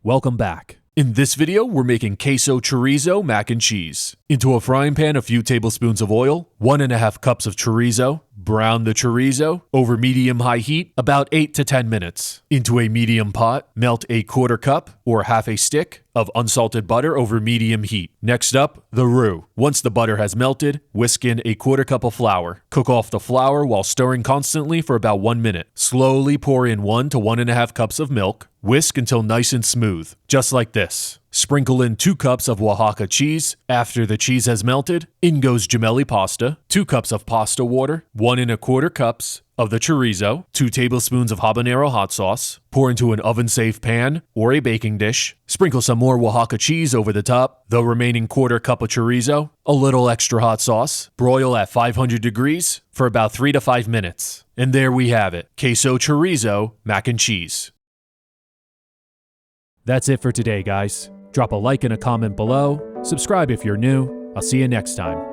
Welcome back. In this video, we're making queso chorizo mac and cheese. Into a frying pan, a few tablespoons of oil, 1.5 cups of chorizo. Brown the chorizo over medium-high heat about 8 to 10 minutes. Into a medium pot, melt a 1/4 cup or half a stick of unsalted butter over medium heat. Next up, the roux. Once the butter has melted, whisk in a 1/4 cup of flour. Cook off the flour while stirring constantly for about 1 minute. Slowly pour in 1 to 1.5 cups of milk. Whisk until nice and smooth, just like this. Sprinkle in 2 cups of Oaxaca cheese. After the cheese has melted, in goes gemelli pasta, 2 cups of pasta water, 1.25 cups of the chorizo, 2 tablespoons of habanero hot sauce. Pour into an oven-safe pan or a baking dish. Sprinkle some more Oaxaca cheese over the top, the remaining 1/4 cup of chorizo, a little extra hot sauce. Broil at 500 degrees for about 3 to 5 minutes. And there we have it, queso chorizo mac and cheese. That's it for today, guys. Drop a like and a comment below. Subscribe if you're new. I'll see you next time.